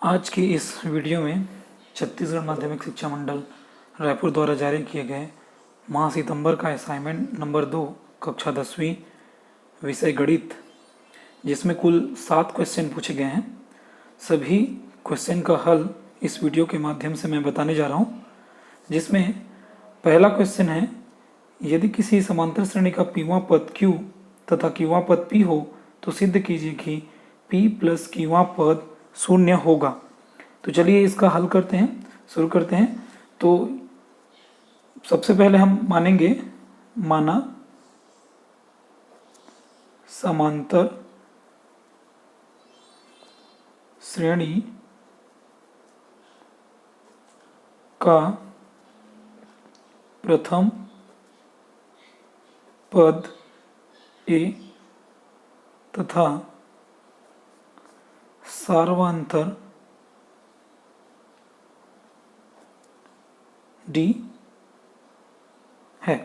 आज की इस वीडियो में छत्तीसगढ़ माध्यमिक शिक्षा मंडल रायपुर द्वारा जारी किए गए माह सितंबर का असाइनमेंट नंबर 2 कक्षा 10वीं विषय गणित, जिसमें कुल 7 क्वेश्चन पूछे गए हैं। सभी क्वेश्चन का हल इस वीडियो के माध्यम से मैं बताने जा रहा हूँ। जिसमें पहला क्वेश्चन है, यदि किसी समांतर श्रेणी का पीवां पद Q तथा क्यूवां पद P हो तो सिद्ध कीजिए कि P प्लस क्यूवां पद शून्य होगा। तो चलिए इसका हल करते हैं, शुरू करते हैं। तो सबसे पहले हम माना समांतर श्रेणी का प्रथम पद A तथा सार्वंतर D है।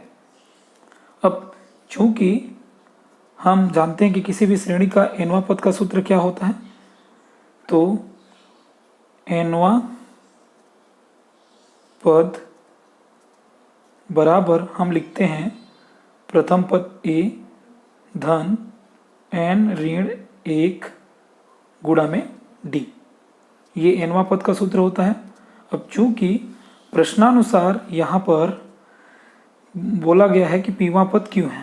अब चूंकि हम जानते हैं कि किसी भी श्रेणी का nवां पद का सूत्र क्या होता है, तो nवां पद बराबर हम लिखते हैं प्रथम पद A धन n ऋण 1 गुणा में D। ये nवां पद का सूत्र होता है। अब चूंकि प्रश्नानुसार यहाँ पर बोला गया है कि पीवां पद क्यों है,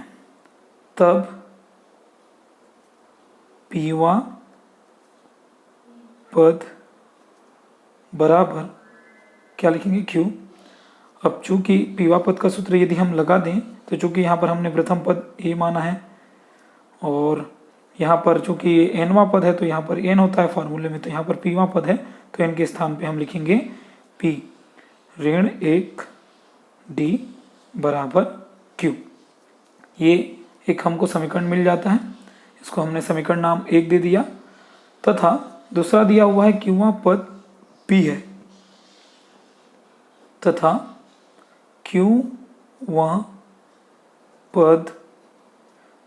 तब पीवां पद बराबर क्या लिखेंगे, Q। अब चूंकि पीवां पद का सूत्र यदि हम लगा दें, तो चूंकि यहाँ पर हमने प्रथम पद A माना है और यहाँ पर चूंकि nवां पद है तो यहाँ पर n होता है फॉर्मूले में, तो यहाँ पर पीवां पद है तो n के स्थान पे हम लिखेंगे P ऋण 1 D बराबर Q। ये एक हमको समीकरण मिल जाता है, इसको हमने समीकरण नाम 1 दे दिया। तथा दूसरा दिया हुआ है क्यूवां पद P है तथा क्यूवां पद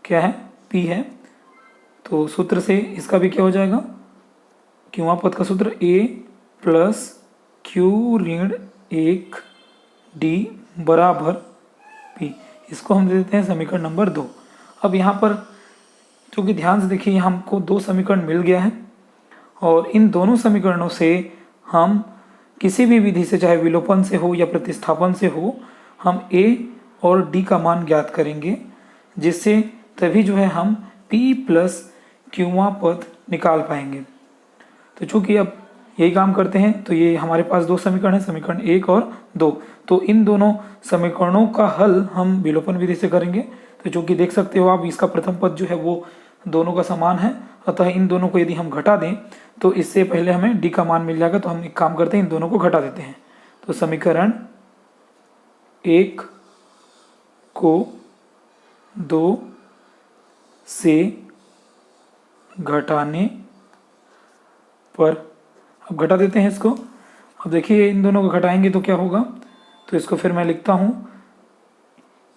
क्या है, P है। तो सूत्र से इसका भी क्या हो जाएगा, क्यूवां पद का सूत्र A प्लस क्यू ऋण 1 D बराबर P। इसको हम दे देते हैं समीकरण नंबर 2। अब यहाँ पर चूँकि ध्यान से देखिए, हमको 2 समीकरण मिल गया है और इन दोनों समीकरणों से हम किसी भी विधि से, चाहे विलोपन से हो या प्रतिस्थापन से हो, हम A और D का मान ज्ञात करेंगे, जिससे तभी जो है हम P प्लस क्यूवां पद निकाल पाएंगे। तो चूंकि अब यही काम करते हैं, तो ये हमारे पास 2 समीकरण है, समीकरण 1 और 2। तो इन दोनों समीकरणों का हल हम विलोपन विधि से करेंगे। तो चूंकि देख सकते हो आप, इसका प्रथम पद जो है वो दोनों का समान है, अतः इन दोनों को यदि हम घटा दें तो इससे पहले हमें D का मान मिल जाएगा। तो हम एक काम करते हैं, इन दोनों को घटा देते हैं। तो समीकरण 1 को 2 से घटाने पर, अब घटा देते हैं इसको। अब देखिए इन दोनों को घटाएंगे तो क्या होगा, तो इसको फिर मैं लिखता हूँ।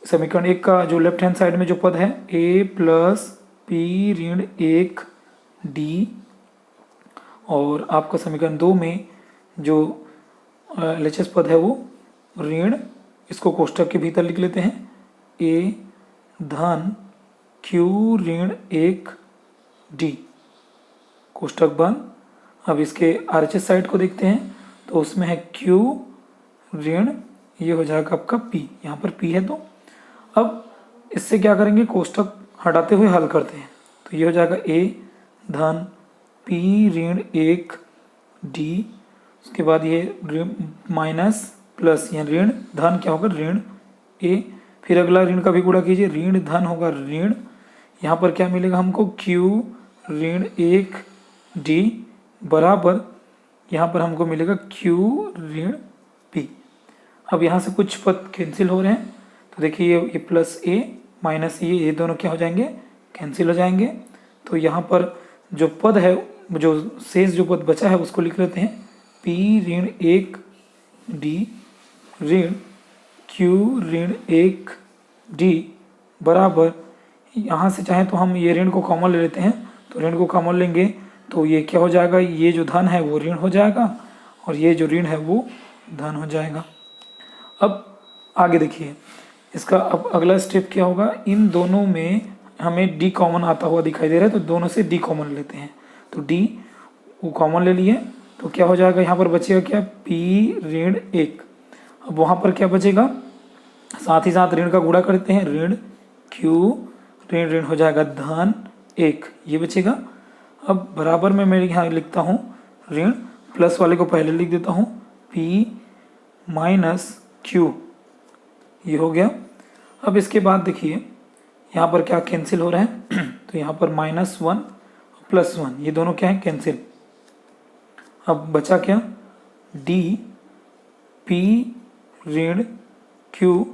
समीकरण 1 का जो लेफ्ट हैंड साइड में जो पद है A प्लस P ऋण 1 D, और आपका समीकरण 2 में जो LHS पद है वो ऋण, इसको कोष्टक के भीतर लिख लेते हैं, A धन Q ऋण 1 D कोष्टक बंद। अब इसके RHS साइड को देखते हैं, तो उसमें है Q ऋण, ये हो जाएगा आपका P, यहाँ पर P है। तो अब इससे क्या करेंगे, कोष्टक हटाते हुए हल करते हैं। तो ये हो जाएगा A धन P ऋण 1 D, उसके बाद ये माइनस प्लस, यहाँ ऋण धन क्या होगा, ऋण A। फिर अगला ऋण का भी गुणा कीजिए, ऋण धन होगा ऋण, यहाँ पर क्या मिलेगा हमको, Q ऋण 1 D बराबर, यहाँ पर हमको मिलेगा Q ऋण P। अब यहाँ से कुछ पद कैंसिल हो रहे हैं, तो देखिए ये प्लस A माइनस ये दोनों क्या हो जाएंगे, कैंसिल हो जाएंगे। तो यहाँ पर जो पद है, जो शेष जो पद बचा है उसको लिख लेते हैं, P ऋण 1 D ऋण Q ऋण 1 D बराबर, यहाँ से चाहे तो हम ये ऋण को कॉमन ले लेते हैं, तो ऋण को कॉमन लेंगे तो ये क्या हो जाएगा, ये जो धन है वो ऋण हो जाएगा और ये जो ऋण है वो धन हो जाएगा। अब आगे देखिए, इसका अब अगला स्टेप क्या होगा, इन दोनों में हमें डी कॉमन आता हुआ दिखाई दे रहा है, तो दोनों से डी कॉमन लेते हैं। तो डी वो कॉमन ले लिए, तो क्या हो जाएगा, यहाँ पर बचेगा क्या, पी ऋण 1। अब वहाँ पर क्या बचेगा, साथ ही साथ ऋण का गुणा करते हैं, ऋण क्यू ऋण ऋण हो जाएगा धन 1, ये बचेगा। अब बराबर में मैं यहाँ लिखता हूँ ऋण, प्लस वाले को पहले लिख देता हूँ, P माइनस क्यू, ये हो गया। अब इसके बाद देखिए यहाँ पर क्या कैंसिल हो रहा है तो यहाँ पर -1 +1 ये दोनों क्या है, कैंसिल। अब बचा क्या, D P ऋण Q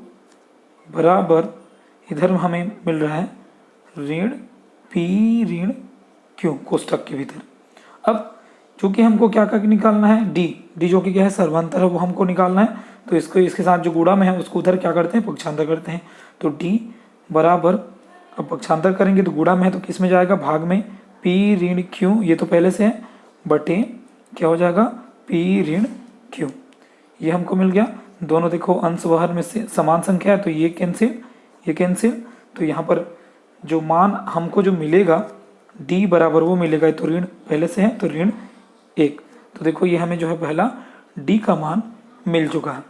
बराबर, इधर हमें मिल रहा है ऋण P ऋण Q कोष्ठक के भीतर। अब चूंकि हमको क्या क्या निकालना है, डी जो कि क्या है, सर्वांतर है, वो हमको निकालना है। तो इसको इसके साथ जो गुणा में है उसको उधर क्या करते हैं, पक्षांतर करते हैं। तो डी बराबर, अब पक्षांतर करेंगे तो गुणा में है तो किस में जाएगा, भाग में, पी ऋण क्यू, ये तो पहले से है, बटे क्या हो जाएगा, पी ऋण क्यू, ये हमको मिल गया। दोनों देखो अंश बाहर में से समान संख्या है तो ये कैंसिल, ये कैंसिल। तो यहाँ पर जो मान हमको जो मिलेगा डी बराबर वो मिलेगा, तो ऋण पहले से है तो ऋण 1। तो देखो ये हमें जो है पहला डी का मान मिल चुका है।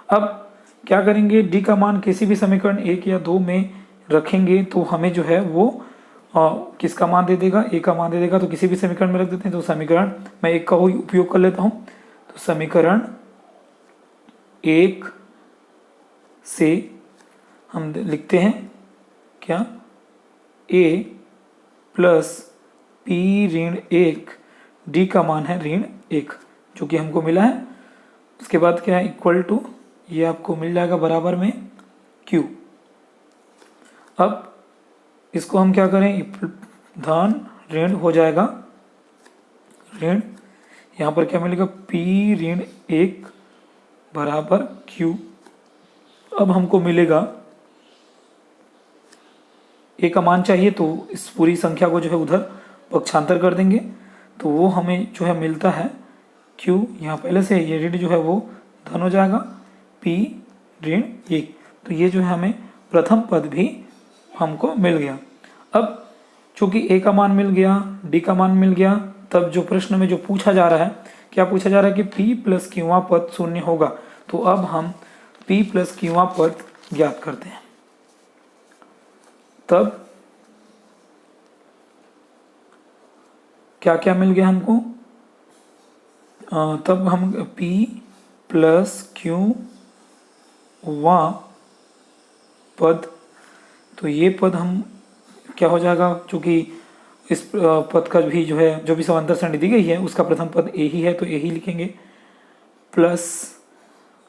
अब क्या करेंगे, डी का मान किसी भी समीकरण 1 या 2 में रखेंगे तो हमें जो है वो किसका मान दे देगा, ए का मान दे देगा। तो किसी भी समीकरण में रख देते हैं, तो समीकरण मैं 1 का ही उपयोग कर लेता हूँ। तो समीकरण 1 से हम लिखते हैं क्या, a प्लस पी ऋण 1, डी का मान है ऋण 1 जो कि हमको मिला है। उसके बाद क्या है, इक्वल टू, ये आपको मिल जाएगा बराबर में q। अब इसको हम क्या करें, धन ऋण हो जाएगा ऋण, यहाँ पर क्या मिलेगा, p ऋण 1 बराबर q। अब हमको मिलेगा ए का मान चाहिए, तो इस पूरी संख्या को जो है उधर पक्षांतर कर देंगे, तो वो हमें जो है मिलता है q, यहाँ पहले से ये ऋण जो है वो धन हो जाएगा, p ऋण 1। तो ये जो है हमें प्रथम पद भी हमको मिल गया। अब चूंकि a का मान मिल गया, d का मान मिल गया, तब जो प्रश्न में जो पूछा जा रहा है, क्या पूछा जा रहा है कि p प्लस क्यूवा पद शून्य होगा। तो अब हम p प्लस क्यूवा पद ज्ञात करते हैं। तब क्या क्या मिल गया हमको, तब हम p प्लस क्यू वा पद, तो ये पद हम क्या हो जाएगा, चूँकि इस पद का भी जो है, जो भी समांतर श्रेणी दी गई है उसका प्रथम पद ए ही है तो ए ही लिखेंगे, प्लस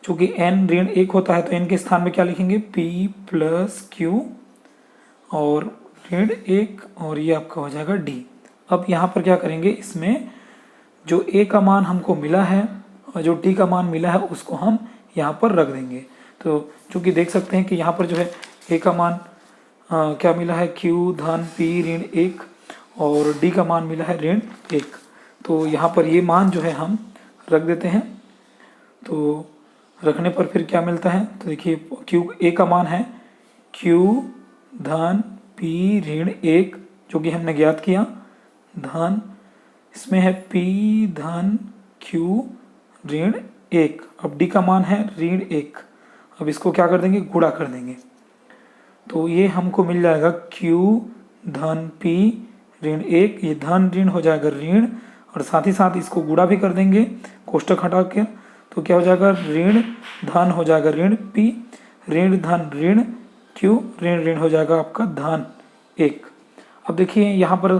चूँकि n ऋण 1 होता है तो n के स्थान में क्या लिखेंगे, p प्लस क्यू और ऋण 1, और ये आपका हो जाएगा d। अब यहाँ पर क्या करेंगे, इसमें जो a का मान हमको मिला है और जो d का मान मिला है उसको हम यहाँ पर रख देंगे। तो चूँकि देख सकते हैं कि यहाँ पर जो है a का मान क्या मिला है, q धन p ऋण 1 और d का मान मिला है ऋण 1। तो यहाँ पर ये मान जो है हम रख देते हैं। तो रखने पर फिर क्या मिलता है, तो देखिए q a का मान है q धन p ऋण 1 जो कि हमने ज्ञात किया, धन इसमें है p धन q ऋण 1। अब d का मान है ऋण 1। अब इसको क्या कर देंगे, गुणा कर देंगे, तो ये हमको मिल जाएगा q धन p ऋण 1, ये धन ऋण हो जाएगा ऋण, और साथ ही साथ इसको गुणा भी कर देंगे कोष्टक हटा के, तो क्या हो जाएगा, ऋण धन हो जाएगा ऋण p, ऋण धन ऋण q, ऋण ऋण हो जाएगा आपका धन 1। अब देखिए यहाँ पर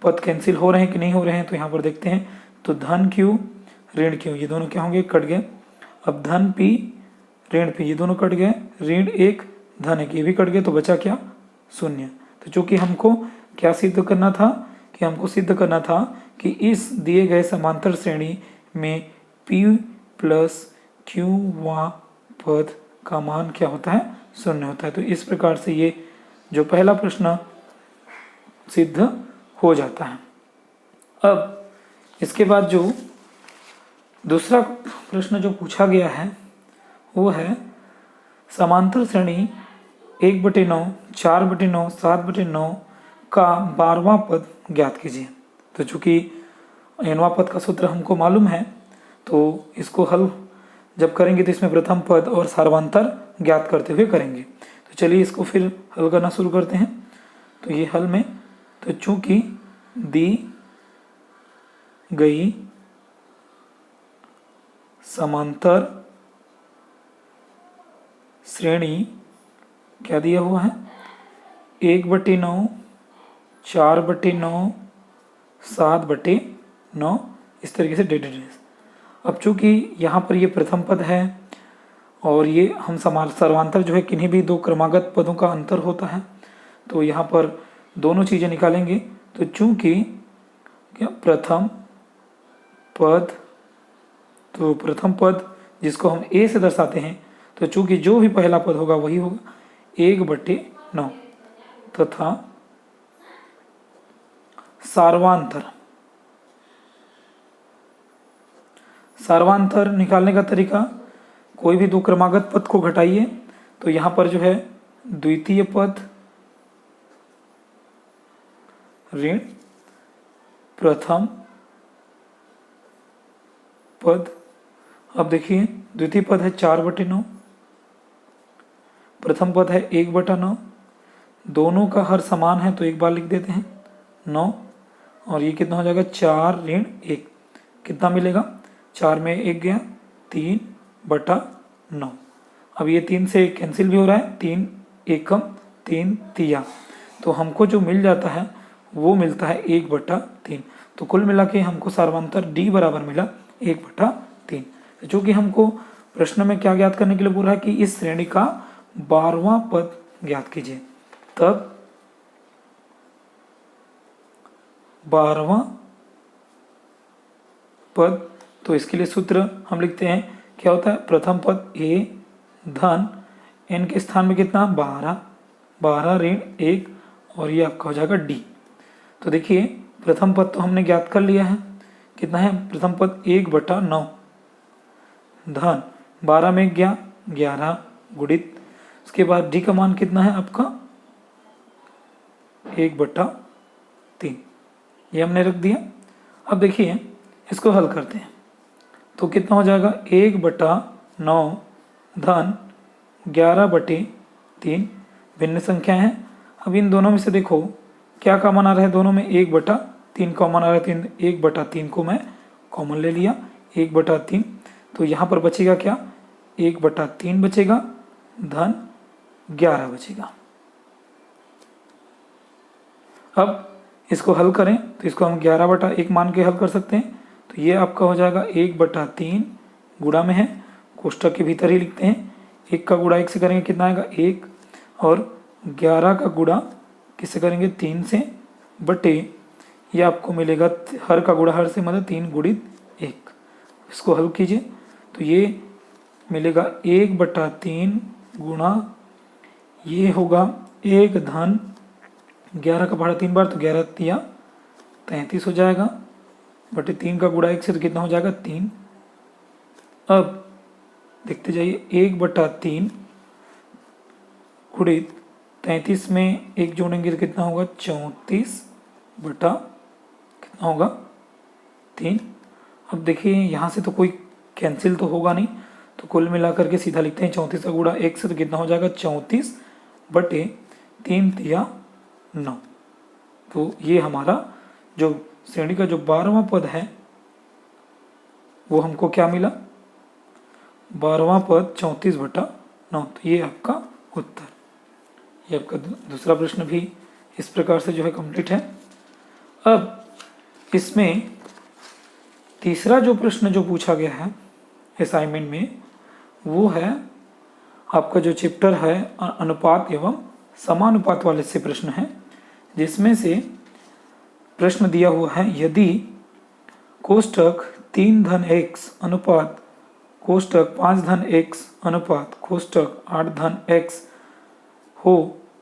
पद कैंसिल हो रहे हैं कि नहीं हो रहे हैं, तो यहाँ पर देखते हैं। तो धन q ऋण q ये दोनों क्या होंगे, कट गए। अब धन p ऋण p ये दोनों कट गए, ऋण 1 धन 1 ये भी कट गए, तो बचा क्या, 0। तो चूंकि हमको क्या सिद्ध करना था, कि हमको सिद्ध करना था कि इस दिए गए समांतर श्रेणी में p प्लस q वा पद का मान क्या होता है, 0 होता है। तो इस प्रकार से ये जो पहला प्रश्न सिद्ध हो जाता है। अब इसके बाद जो दूसरा प्रश्न जो पूछा गया है वो है समांतर श्रेणी 1/9, 4/9, 7/9 का 12वां पद ज्ञात कीजिए। तो चूंकि nवां पद का सूत्र हमको मालूम है, तो इसको हल जब करेंगे तो इसमें प्रथम पद और सार्वंतर ज्ञात करते हुए करेंगे। तो चलिए इसको फिर हल करना शुरू करते हैं। तो ये हल में, तो चूंकि दी गई समांतर श्रेणी क्या दिया हुआ है, 1/9, 4/9, 7/9, इस तरीके से डेडेडेस। अब चूंकि यहाँ पर ये प्रथम पद है और ये हम सर्वांतर जो है किन्हीं भी दो क्रमागत पदों का अंतर होता है, तो यहाँ पर दोनों चीज़ें निकालेंगे। तो चूंकि क्या प्रथम पद, तो प्रथम पद जिसको हम ए से दर्शाते हैं, तो चूंकि जो भी पहला पद होगा वही होगा 1/9 तथा सार्वांतर निकालने का तरीका, कोई भी दो क्रमागत पद को घटाइए। तो यहाँ पर जो है द्वितीय पद ऋण प्रथम पद। अब देखिए द्वितीय पद है 4/9, प्रथम पद है 1/9, दोनों का हर समान है तो एक बार लिख देते हैं 9, और ये कितना हो जाएगा 4 ऋण 1, कितना मिलेगा, 4 में 1 गया 3/9। अब ये 3 से कैंसिल भी हो रहा है, 3 एकम 3 तिया, तो हमको जो मिल जाता है वो मिलता है 1/3। तो कुल मिला के हमको सार्वंतर D बराबर मिला 1/3। तो चूंकि हमको प्रश्न में क्या ज्ञात करने के लिए बोल रहा है कि इस श्रेणी का 12वां पद ज्ञात कीजिए, तब 12वां पद, तो इसके लिए सूत्र हम लिखते हैं, क्या होता है, प्रथम पद A धन n के स्थान में कितना 12, 12 ऋण 1, और ये आपका हो जाएगा D। तो देखिए प्रथम पद तो हमने ज्ञात कर लिया है, कितना है प्रथम पद 1/9 धन 12 में गया 11 गुणित, उसके बाद D का मान कितना है आपका 1/3, ये हमने रख दिया। अब देखिए इसको हल करते हैं, तो कितना हो जाएगा 1/9 धन 11/3, भिन्न संख्या है। अब इन दोनों में से देखो क्या कॉमन आ रहा है, दोनों में 1/3 कॉमन आ रहा है, 1/3 को मैं कॉमन ले लिया 1/3, तो यहाँ पर बचेगा क्या 1/3 बचेगा धन 11 बचेगा। अब इसको हल करें तो इसको हम 11/1 मान के हल कर सकते हैं। तो ये आपका हो जाएगा 1/3, गुणा में है कोष्ठक के भीतर ही लिखते हैं, 1 का गुणा 1 से करेंगे कितना आएगा 1, और 11 का गुणा किससे करेंगे 3 से, बटे ये आपको मिलेगा हर का गुणा हर से मतलब 3 गुणित 1। इसको हल कीजिए तो ये मिलेगा 1/3 गुणा, ये होगा 1 धन 11 का पढ़ा 3 बार तो 11 तिया 33 हो जाएगा, बटे 3 का गुणा 1 से तो कितना हो जाएगा 3। अब देखते जाइए 1/3 गुणित 33 में 1 जोड़ेंगे तो कितना होगा 34 बटा कितना होगा 3। अब देखिए यहाँ से तो कोई कैंसिल तो होगा नहीं, तो कुल मिलाकर के सीधा लिखते हैं 34 का गुणा 1 से तो कितना हो जाएगा 34 बटे 3 तिया 9। तो ये हमारा जो श्रेणी का जो 12वां पद है वो हमको क्या मिला, 12वां पद 34/9। तो ये आपका उत्तर, ये आपका दूसरा प्रश्न भी इस प्रकार से जो है कंप्लीट है। अब इसमें तीसरा जो प्रश्न जो पूछा गया है असाइनमेंट में वो है आपका जो चैप्टर है अनुपात एवं समानुपात वाले से प्रश्न है, जिसमें से प्रश्न दिया हुआ है यदि कोष्ठक 3 धन x अनुपात कोष्ठक 5 धन x अनुपात कोष्ठक 8 धन x हो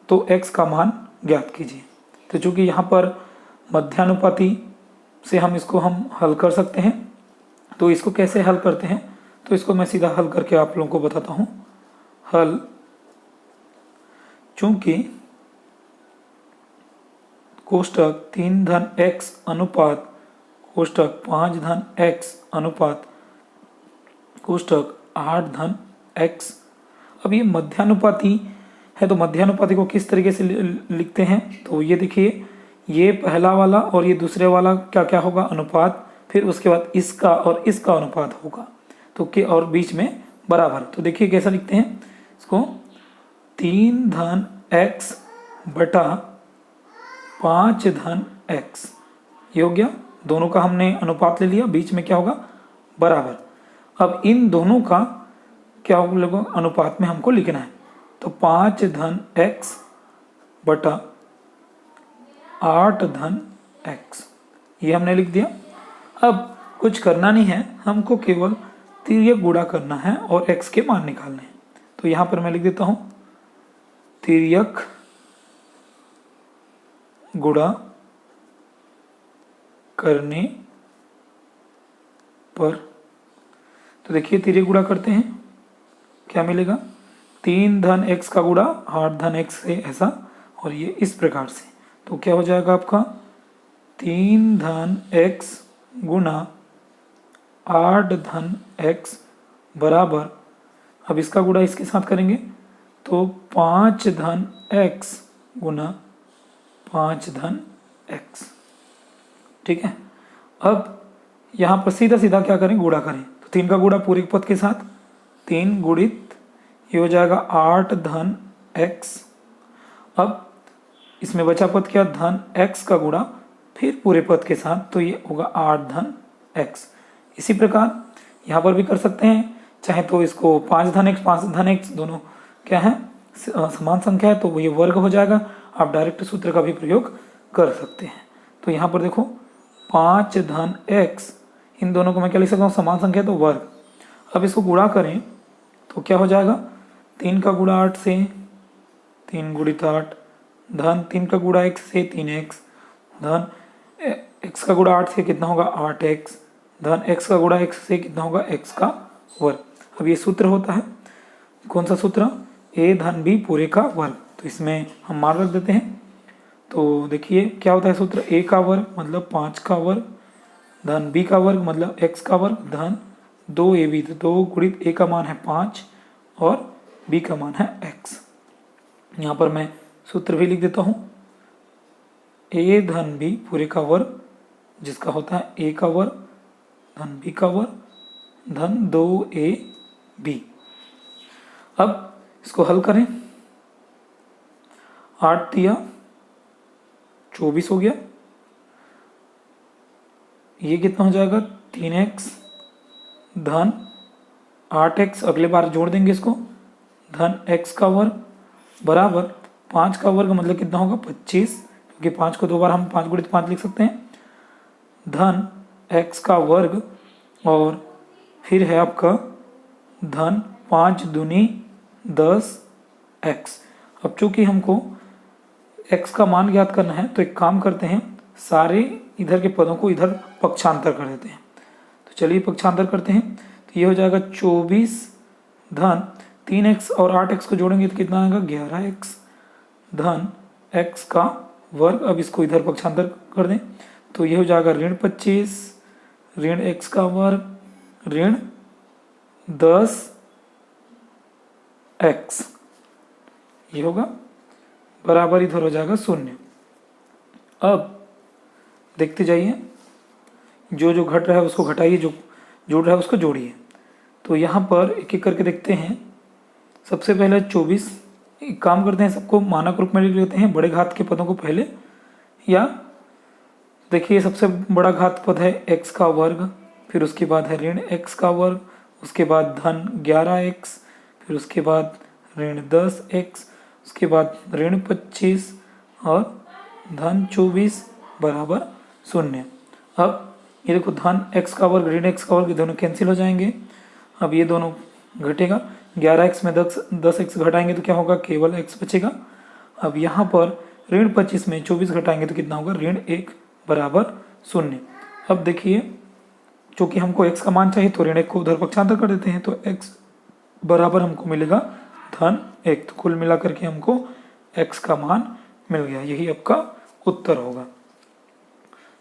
तो x का मान ज्ञात कीजिए। तो चूंकि यहाँ पर मध्यानुपाती से हम इसको हल कर सकते हैं। तो इसको कैसे हल करते हैं, तो इसको मैं सीधा हल करके आप लोगों को बताता हूँ। हल, चूंकि कोष्टक 3 धन x अनुपात कोष्टक 5 धन x अनुपात कोष्टक 8 धन x, अब ये मध्यानुपाती है, तो मध्यानुपाती को किस तरीके से लिखते हैं, तो ये देखिए, ये पहला वाला और ये दूसरे वाला क्या क्या होगा, अनुपात, फिर उसके बाद इसका और इसका अनुपात होगा, तो के और बीच में बराबर। तो देखिए कैसा लिखते हैं इसको, 3 धन x बटा 5 धन x, ये हो गया, दोनों का हमने अनुपात ले लिया, बीच में क्या होगा, बराबर। अब इन दोनों का क्या होगा, अनुपात में हमको लिखना है, तो 5 धन x बटा 8 धन x, ये हमने लिख दिया। अब कुछ करना नहीं है, हमको केवल तिर्यक गुणा करना है और x के मान निकालने हैं। तो यहाँ पर मैं लिख देता हूँ तिर्यक गुणा करने पर, तो देखिए तिर्यक गुणा करते हैं, क्या मिलेगा, 3 धन x का गुणा 8 धन x से ऐसा, और ये इस प्रकार से, तो क्या हो जाएगा आपका 3 धन x गुणा 8 धन x बराबर, अब इसका गुणा इसके साथ करेंगे तो 5 धन x गुणा 5 धन x, ठीक है। अब यहाँ पर सीधा सीधा क्या करें, गुणा करें, तो 3 का गुणा पूरे पद के साथ, 3 गुणित ये हो जाएगा 8 धन x, अब इसमें बचा पद क्या, धन x का गुणा फिर पूरे पद के साथ, तो ये होगा 8 धन x। इसी प्रकार यहाँ पर भी कर सकते हैं, चाहे तो इसको 5 धन x दोनों क्या है, समान संख्या है, तो वो ये वर्ग हो जाएगा, आप डायरेक्ट सूत्र का भी प्रयोग कर सकते हैं। तो यहाँ पर देखो 5 धन x, इन दोनों को मैं क्या लिख सकता हूँ, समान संख्या तो वर्ग। अब इसको गुणा करें तो क्या हो जाएगा, 3 का गुणा 8 से, 3 गुणित 8 धन 3 का गुणा x से 3x धन x का गुणा 8 से कितना होगा 8x धन x का गुणा x से कितना होगा x का वर्ग। अब ये सूत्र होता है, कौन सा सूत्र, a धन b पूरे का वर्ग, तो इसमें हम मान रख देते हैं। तो देखिए क्या होता है सूत्र, a का वर्ग मतलब 5 का वर्ग धन b का वर्ग मतलब x का वर्ग धन 2ab, तो 2 गुणित a का मान है 5 और b का मान है x। यहाँ पर मैं सूत्र भी लिख देता हूँ, a धन b पूरे का वर्ग जिसका होता है a का वर्ग धन b का वर्ग धन 2ab। अब इसको हल करें, 8 दिया 24 हो गया, ये कितना हो जाएगा 3x धन 8x, अगले बार जोड़ देंगे इसको, धन x का वर्ग बराबर 5 का वर्ग मतलब कितना होगा 25, क्योंकि 5 को 2 बार हम 5 गुणित 5 लिख सकते हैं, धन x का वर्ग और फिर है आपका धन 5 दूनी 10x। अब चूंकि हमको x का मान ज्ञात करना है, तो एक काम करते हैं, सारे इधर के पदों को इधर पक्षांतर कर देते हैं। तो चलिए पक्षांतर करते हैं, तो ये हो जाएगा 24 धन 3x और 8x को जोड़ेंगे तो कितना आएगा 11x धन x का वर्ग। अब इसको इधर पक्षांतर कर दें तो ये हो जाएगा ऋण 25 ऋण x का वर्ग ऋण 10x, ये होगा बराबर, इधर हो जाएगा 0। अब देखते जाइए, जो जो घट रहा है उसको घटाइए, जो जोड़ रहा है उसको जोड़िए। तो यहाँ पर एक एक करके देखते हैं। सबसे पहले 24, एक काम करते हैं, सबको मानक रूप में लिख लेते हैं, बड़े घात के पदों को पहले। या देखिए सबसे बड़ा घात पद है x का वर्ग, फिर उसके बाद है ऋण x का वर्ग, उसके बाद धन 11x, फिर उसके बाद ऋण 10x, उसके बाद ऋण 25 और धन 24 बराबर 0। अब ये देखो धन x का वर्ग ऋण x का वर्ग, ये दोनों कैंसिल हो जाएंगे। अब ये दोनों घटेगा, 11x में 10x घटाएंगे तो क्या होगा, केवल x बचेगा। अब यहाँ पर ऋण 25 में 24 घटाएंगे तो कितना होगा, ऋण 1 बराबर 0। अब देखिए, चूँकि हमको x का मान चाहिए तो ऋण 1 को उधर पक्षांतर कर देते हैं, तो x बराबर हमको मिलेगा -1। तो कुल मिला करके हमको x का मान मिल गया। यही आपका उत्तर होगा।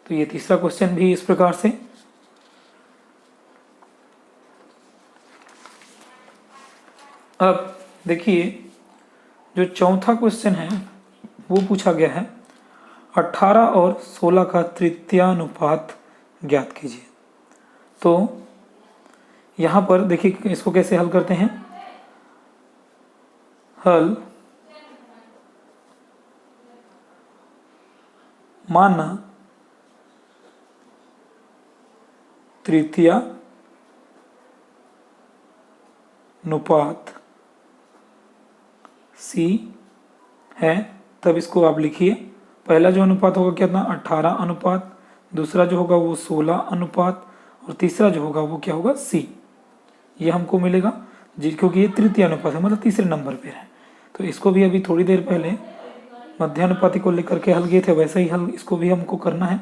तो ये तीसरा क्वेश्चन भी इस प्रकार से। अब देखिए, जो चौथा क्वेश्चन है वो पूछा गया है 18 और 16 का तृतीयानुपात ज्ञात कीजिए। तो यहाँ पर देखिए, इसको कैसे हल करते हैं। हल माना तृतीयानुपात C है, तब इसको आप लिखिए। पहला जो अनुपात होगा कितना, 18 अनुपात, दूसरा जो होगा वो 16 अनुपात, और तीसरा जो होगा वो क्या होगा, C। ये हमको मिलेगा जी, क्योंकि ये तृतीय अनुपात है, मतलब तीसरे नंबर पे है। तो इसको भी अभी थोड़ी देर पहले मध्यानुपाती को लेकर के हल किए थे, वैसे ही हल इसको भी हमको करना है।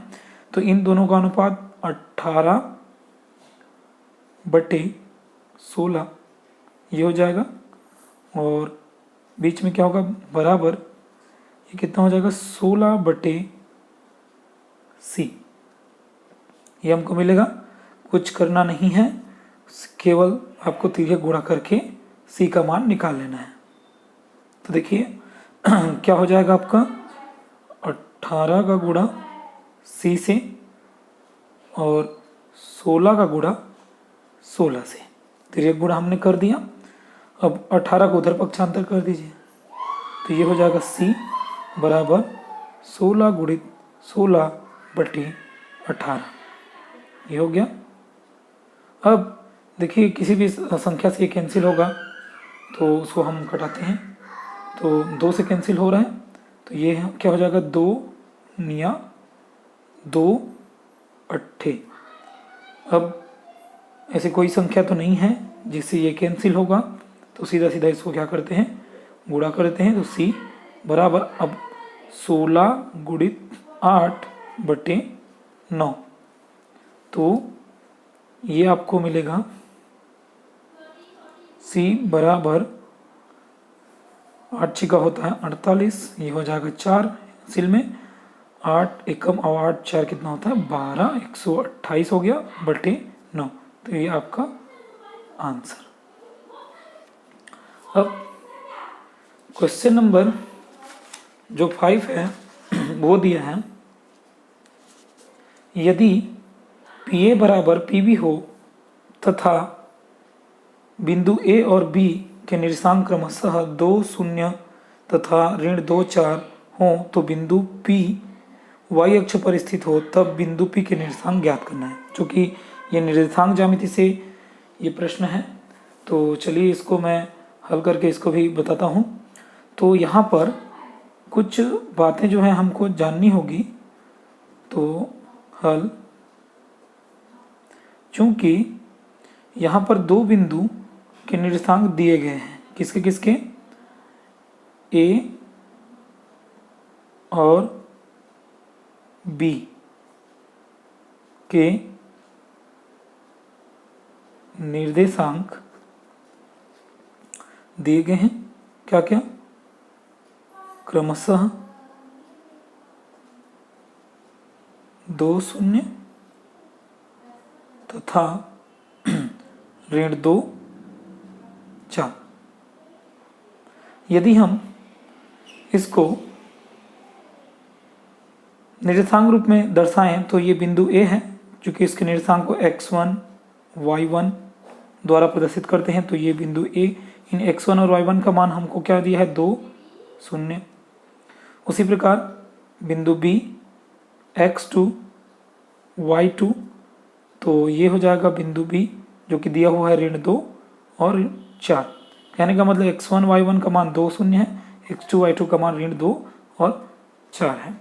तो इन दोनों का अनुपात 18/16 ये हो जाएगा, और बीच में क्या होगा, बराबर ये कितना हो जाएगा, 16/C। ये हमको मिलेगा। कुछ करना नहीं है, केवल आपको तिर्यक गुणा करके C का मान निकाल लेना है। तो देखिए क्या हो जाएगा आपका, 18 का गुणा C से और 16 का गुणा 16 से। तिर्यक गुणा हमने कर दिया। अब 18 को उधर पक्षांतर कर दीजिए, तो ये हो जाएगा C बराबर 16 गुणित 16/18। ये हो गया। अब देखिए, किसी भी संख्या से ये कैंसिल होगा तो उसको हम घटाते हैं, तो 2 से कैंसिल हो रहा है, तो ये क्या हो जाएगा, 2 निया 2 अट्ठे। अब ऐसे कोई संख्या तो नहीं है जिससे ये कैंसिल होगा, तो सीधा सीधा इसको क्या करते हैं, गुणा करते हैं। तो C बराबर अब 16 गुणित 8/9, तो ये आपको मिलेगा C बराबर 8 छिका होता है 48, ये हो जाएगा 4 सिल में, 8 एकम और 8 4 कितना होता है, 12, 128 हो गया /9। तो ये आपका आंसर। अब क्वेश्चन नंबर जो 5 है वो दिया है, यदि PA बराबर PB हो तथा बिंदु A और B के निर्देशांक क्रमशः 2 0 तथा -2 4 हो, तो बिंदु P y अक्ष पर स्थित हो, तब बिंदु P के निर्देशांक ज्ञात करना है। चूँकि ये निर्देशांक ज्यामिति से ये प्रश्न है, तो चलिए इसको मैं हल करके इसको भी बताता हूँ। तो यहाँ पर कुछ बातें जो हैं हमको जाननी होगी। तो हल, चूँकि यहाँ पर 2 बिंदु के निर्देशांक दिए गए हैं, किसके किसके, A और B के निर्देशांक दिए गए हैं, क्या क्या, क्रमशः 2 0 तथा -2 4। यदि हम इसको निर्देशांक रूप में दर्शाएं तो ये बिंदु A है, क्योंकि इसके निर्देशांक को x1 y1 द्वारा प्रदर्शित करते हैं, तो ये बिंदु A। इन x1 और y1 का मान हमको क्या दिया है, 2 0। उसी प्रकार बिंदु B x2 y2, तो ये हो जाएगा बिंदु B जो कि दिया हुआ है -2 और 4। कहने का मतलब x1 y1 का मान 2 0 है, x2 y2 का मान -2 और 4 है।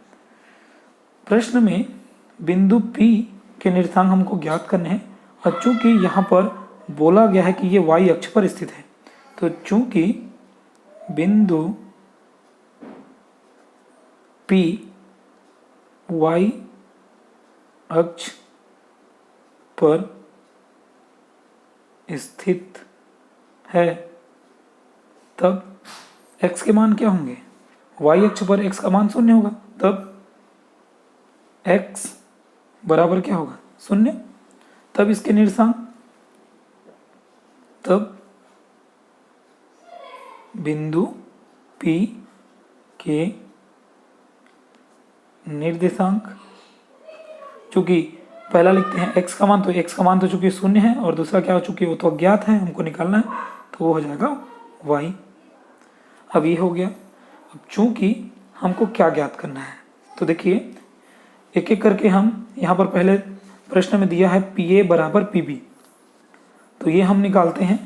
प्रश्न में बिंदु P के निर्देशांक हमको ज्ञात करने हैं, और चूंकि यहाँ पर बोला गया है कि ये y अक्ष पर स्थित है, तो चूंकि बिंदु P y अक्ष पर स्थित है तब x के मान क्या होंगे? y अक्ष पर x का मान 0 होगा, तब x बराबर क्या होगा? 0। तब इसके निर्देशांक, तब बिंदु P के निर्देशांक, चूंकि पहला लिखते हैं x का मान, तो x का मान तो चूंकि 0 है और दूसरा क्या हो चुकी है, वो तो अज्ञात है, हमको निकालना है, तो वो हो जाएगा y। अब ये हो गया। अब चूंकि हमको क्या ज्ञात करना है, तो देखिए एक एक करके हम यहाँ पर पहले प्रश्न में दिया है PA बराबर PB, तो ये हम निकालते हैं।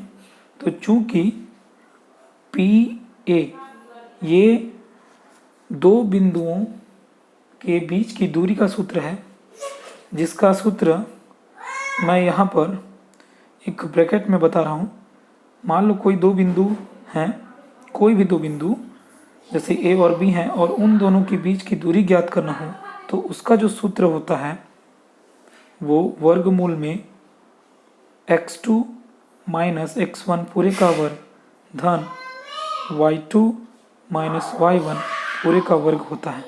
तो चूंकि PA ये दो बिंदुओं के बीच की दूरी का सूत्र है, जिसका सूत्र मैं यहाँ पर एक ब्रैकेट में बता रहा हूँ। मान लो कोई दो बिंदु हैं, कोई भी दो बिंदु जैसे A और B हैं, और उन दोनों के बीच की दूरी ज्ञात करना हो, तो उसका जो सूत्र होता है वो वर्गमूल में x2 माइनस x1 पूरे का वर्ग धन y2 माइनस y1 पूरे का वर्ग होता है,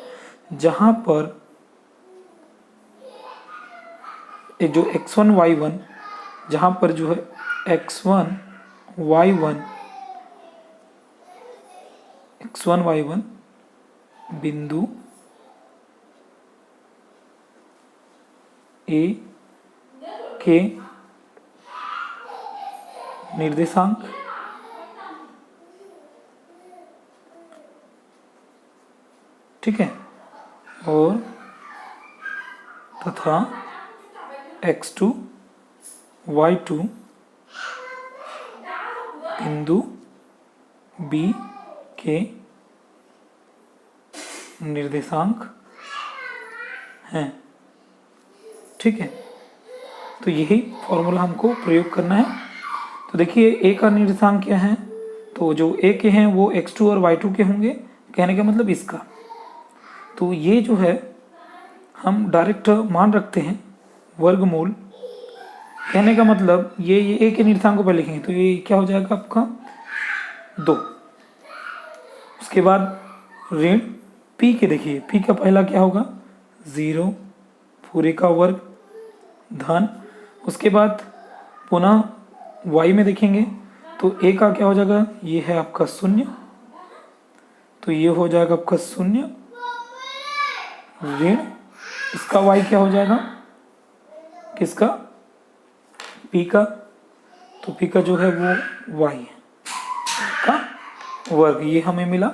जहाँ पर एक जो x1 y1, जहाँ पर जो है x1 y1 बिंदु A के निर्देशांक ठीक है, और तथा x2 y2 बिंदु B के निर्देशांक हैं। ठीक है, तो यही फॉर्मूला हमको प्रयोग करना है। तो देखिए ए का निर्देशांक क्या है, तो जो ए के हैं वो x2 और y2 के होंगे, कहने का मतलब इसका। तो ये जो है हम डायरेक्ट मान रखते हैं वर्गमूल, कहने का मतलब ये ए के निर्देशांक को पहले लिखेंगे, तो ये क्या हो जाएगा आपका 2। उसके बाद ऋण p के, देखिए p का पहला क्या होगा 0 पूरे का वर्ग धन, उसके बाद पुनः y में देखेंगे तो a का क्या हो जाएगा, ये है आपका 0, तो ये हो जाएगा आपका 0 ऋण इसका y क्या हो जाएगा, किसका, p का, तो p का जो है वो y का वर्ग, ये हमें मिला।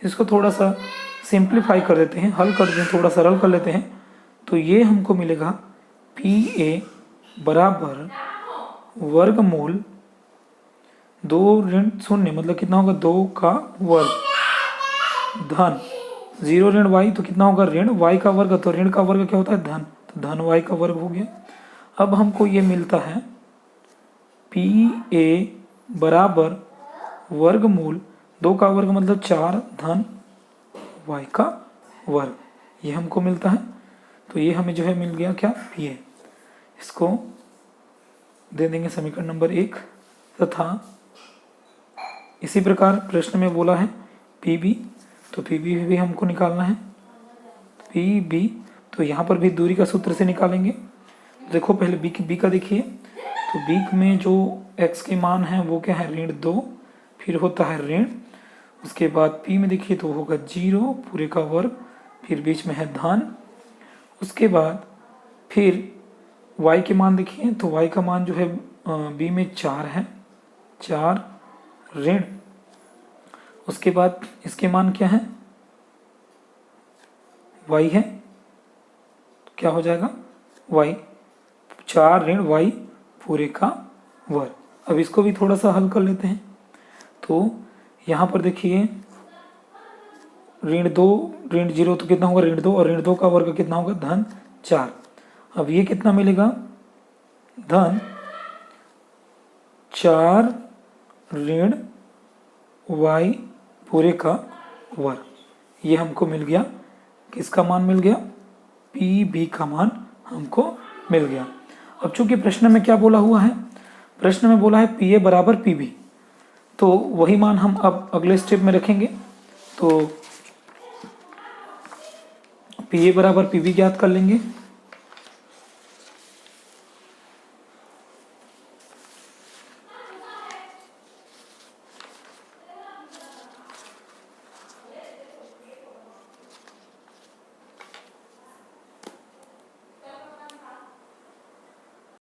इसको थोड़ा सा सिंप्लीफाई कर देते हैं, हल कर देते हैं, थोड़ा सरल कर लेते हैं, तो ये हमको मिलेगा PA बराबर वर्गमूल 2 ऋण 0, मतलब कितना होगा 2 का वर्ग धन 0 ऋण y, तो कितना होगा ऋण y का वर्ग, तो ऋण का वर्ग क्या होता है धन, तो धन y का वर्ग हो गया। अब हमको ये मिलता है PA बराबर वर्गमूल 2 का वर्ग मतलब 4 धन y का वर्ग, ये हमको मिलता है। तो ये हमें जो है मिल गया क्या PA, इसको दे देंगे समीकरण नंबर 1। तथा इसी प्रकार प्रश्न में बोला है PB, तो PB भी हमको निकालना है। PB तो यहाँ पर भी दूरी का सूत्र से निकालेंगे। देखो पहले B का देखिए, तो B में जो x के मान है वो क्या है ऋण 2, फिर होता है ऋण, उसके बाद P में देखिए तो होगा 0 पूरे का वर्ग, फिर बीच में है धन, उसके बाद फिर y के मान देखिए, तो y का मान जो है B में 4 है, 4 ऋण, उसके बाद इसके मान क्या है y है, तो क्या हो जाएगा y 4 ऋण y पूरे का वर्ग। अब इसको भी थोड़ा सा हल कर लेते हैं। तो यहाँ पर देखिए ऋण 2 ऋण 0, तो कितना होगा ऋण 2, और ऋण 2 का वर्ग कितना होगा धन 4। अब ये कितना मिलेगा धन 4 ऋण y पूरे का वर्ग, ये हमको मिल गया, किसका मान मिल गया PB का मान हमको मिल गया। अब चूंकि प्रश्न में क्या बोला हुआ है, प्रश्न में बोला है पी ए बराबर पी बी, तो वही मान हम अब अगले स्टेप में रखेंगे। तो पी ए बराबर पी बी ज्ञात कर लेंगे।